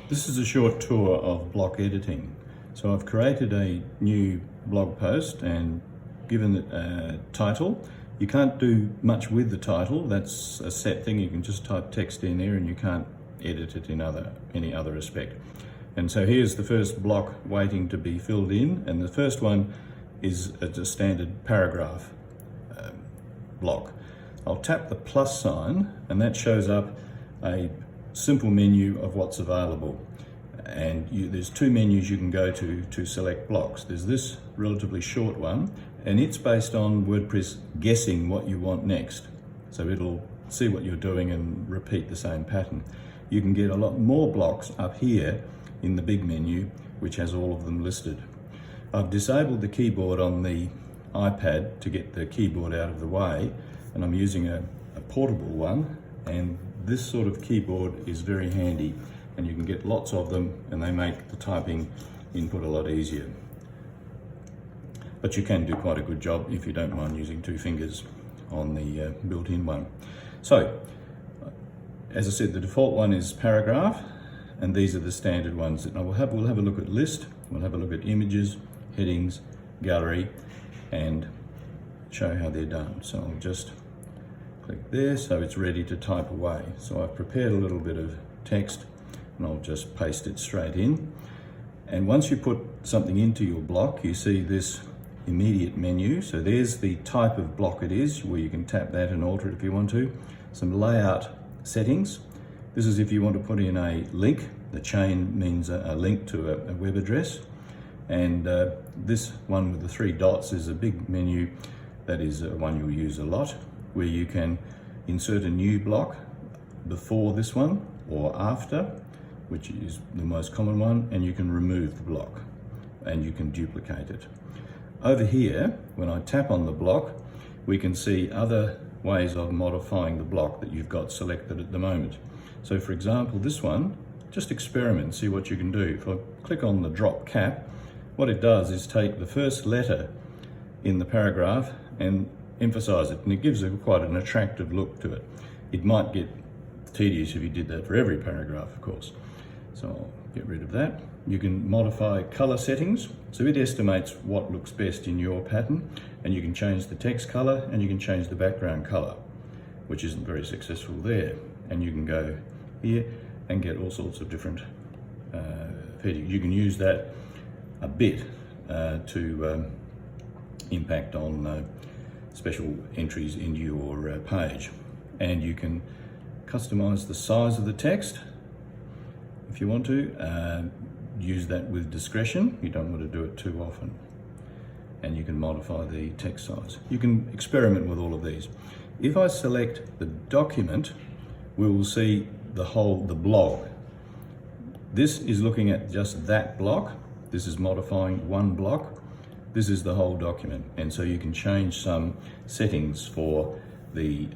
This is a short tour of block editing. So I've created a new blog post and given it a title. You can't do much with the title, that's a set thing. You can just type text in there and you can't edit it in any other respect. And so here's the first block waiting to be filled in, and the first one is a standard paragraph block. I'll tap the plus sign and that shows up a simple menu of what's available. And there's two menus you can go to select blocks. There's this relatively short one, and it's based on WordPress guessing what you want next. So it'll see what you're doing and repeat the same pattern. You can get a lot more blocks up here in the big menu, which has all of them listed. I've disabled the keyboard on the iPad to get the keyboard out of the way, and I'm using a portable one, and this sort of keyboard is very handy, and you can get lots of them and they make the typing input a lot easier. But you can do quite a good job if you don't mind using two fingers on the built-in one. So, as I said, the default one is paragraph, and these are the standard ones. Now we'll have a look at list, we'll have a look at images, headings, gallery, and show how they're done. So I'll just click there so it's ready to type away. So I've prepared a little bit of text and I'll just paste it straight in. And once you put something into your block, you see this immediate menu. So there's the type of block it is, where you can tap that and alter it if you want to. Some layout settings. This is if you want to put in a link. The chain means a link to a web address. And this one with the three dots is a big menu. That is one you'll use a lot, where you can insert a new block before this one or after, which is the most common one, and you can remove the block and you can duplicate it. Over here, when I tap on the block, we can see other ways of modifying the block that you've got selected at the moment. So for example, this one, just experiment, see what you can do. If I click on the drop cap, what it does is take the first letter in the paragraph and emphasize it, and it gives quite an attractive look to it. It might get tedious if you did that for every paragraph, of course. So I'll get rid of that. You can modify color settings. So it estimates what looks best in your pattern, and you can change the text color and you can change the background color, which isn't very successful there. And you can go here and get all sorts of different headings. You can use that a bit to impact on special entries into your page. And you can customize the size of the text if you want to. Use that with discretion. You don't want to do it too often. And you can modify the text size. You can experiment with all of these. If I select the document, we will see the blog. This is looking at just that block. This is modifying one block. This is the whole document, and so you can change some settings for the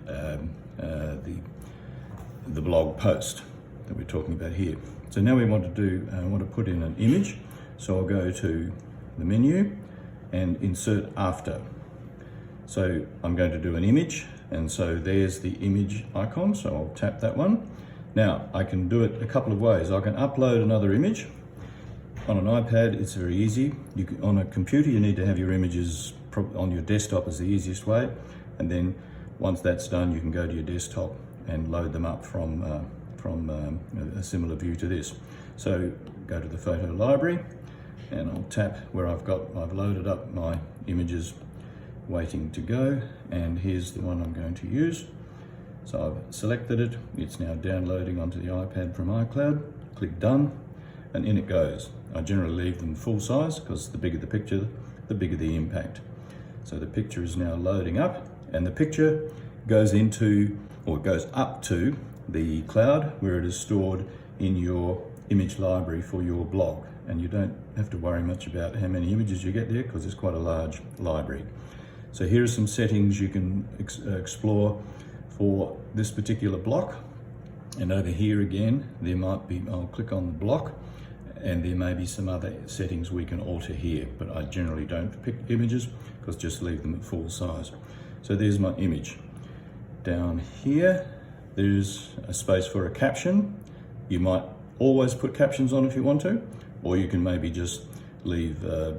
blog post that we're talking about here. So now we want to put in an image. So I'll go to the menu and insert after. So I'm going to do an image, and so there's the image icon. So I'll tap that one. Now I can do it a couple of ways. I can upload another image. On an iPad, it's very easy. On a computer, you need to have your images on your desktop is the easiest way. And then once that's done, you can go to your desktop and load them up from a similar view to this. So go to the photo library and I'll tap where I've loaded up my images waiting to go. And here's the one I'm going to use. So I've selected it. It's now downloading onto the iPad from iCloud. Click done, and in it goes. I generally leave them full size because the bigger the picture, the bigger the impact. So the picture is now loading up, and the picture goes up to the cloud where it is stored in your image library for your blog. And you don't have to worry much about how many images you get there because it's quite a large library. So here are some settings you can explore for this particular block. And over here again, there might be, I'll click on the block, and there may be some other settings we can alter here, but I generally don't pick images because just leave them at full size. So there's my image. Down here, there's a space for a caption. You might always put captions on if you want to, or you can maybe just leave the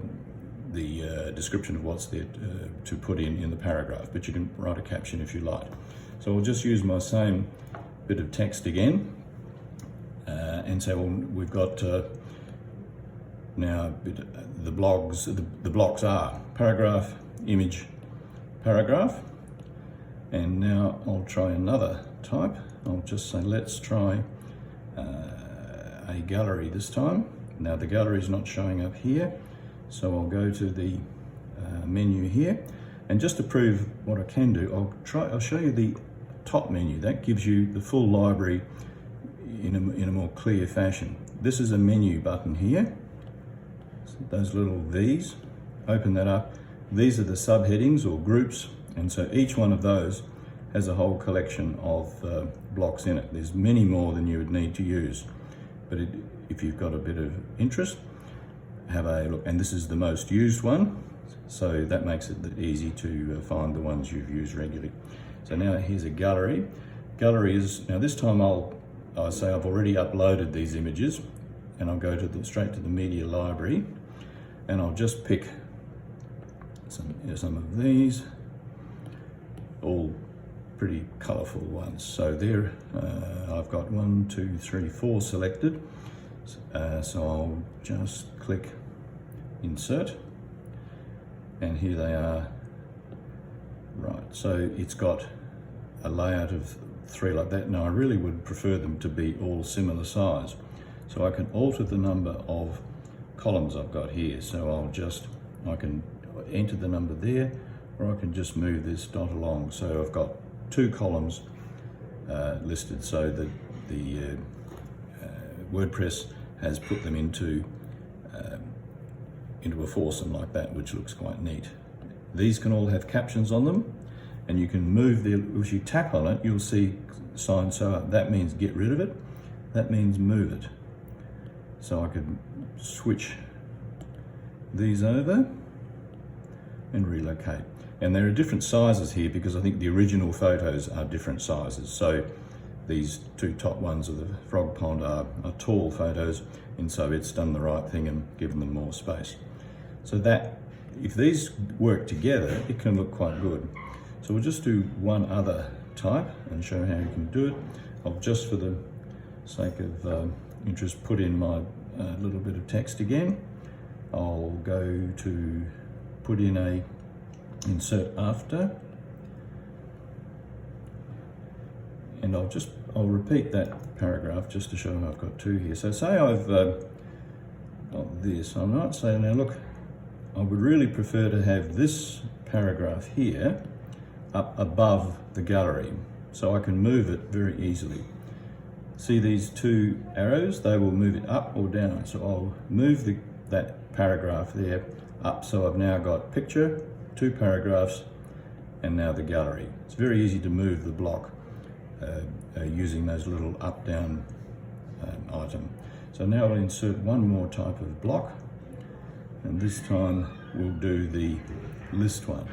description of what's there to put in the paragraph, but you can write a caption if you like. So I'll just use my same bit of text again and say, well, we've got now the blocks are paragraph, image, paragraph. And now I'll try another type. I'll just say, let's try a gallery this time. Now the gallery is not showing up here, so I'll go to the menu here. And just to prove what I can do, I'll show you the top menu. That gives you the full library in a more clear fashion. This is a menu button here. So those little V's, open that up. These are the subheadings or groups, and so each one of those has a whole collection of blocks in it. There's many more than you would need to use, but if you've got a bit of interest, have a look. And this is the most used one, so that makes it easy to find the ones you've used regularly. So now here's a gallery. Gallery is, now this time I'll say I've already uploaded these images, and I'll go to straight to the media library, and I'll just pick some of these, all pretty colourful ones. So there, I've got 1, 2, 3, 4 selected. So I'll just click insert, and here they are. Right, so it's got a layout of 3 like that. Now I really would prefer them to be all similar size. So I can alter the number of columns I've got here. So I can enter the number there, or I can just move this dot along. So I've got 2 columns listed, so that the WordPress has put them into a foursome like that, which looks quite neat. These can all have captions on them, and you can move if you tap on it, you'll see sign so up. That means get rid of it. That means move it. So I could switch these over and relocate. And there are different sizes here because I think the original photos are different sizes. So these 2 top ones of the frog pond are tall photos, and so it's done the right thing and given them more space. So that, if these work together, it can look quite good. So we'll just do one other type and show how you can do it. I'll just, for the sake of interest, put in my little bit of text again. I'll go to put in a insert after, and I'll repeat that paragraph just to show I've got 2 here. So say I've got this, I might say, now look, I would really prefer to have this paragraph here up above the gallery, so I can move it very easily. See these 2 arrows? They will move it up or down. So I'll move that paragraph there up, so I've now got picture, 2 paragraphs, and now the gallery. It's very easy to move the block using those little up-down item. So now I'll insert one more type of block, and this time we'll do the list one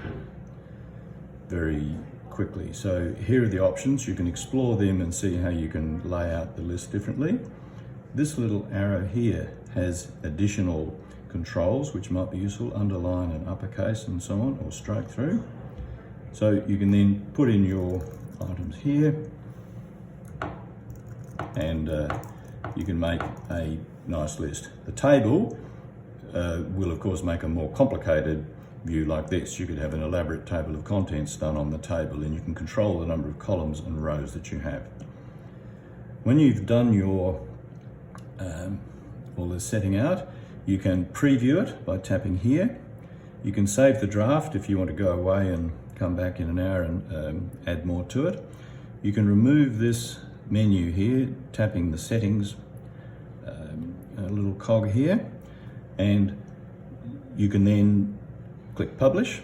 very quickly. So here are the options. You can explore them and see how you can lay out the list differently. This little arrow here has additional controls which might be useful, underline and uppercase and so on, or stroke through. So you can then put in your items here, and you can make a nice list. The table will of course make a more complicated view like this. You could have an elaborate table of contents done on the table, and you can control the number of columns and rows that you have. When you've done your all the setting out, you can preview it by tapping here. You can save the draft if you want to go away and come back in an hour and add more to it. You can remove this menu here, tapping the settings a little cog here, and you can then click publish,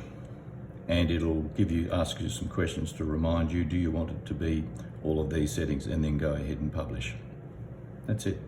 and it'll ask you some questions to remind you, do you want it to be all of these settings, and then go ahead and publish. That's it.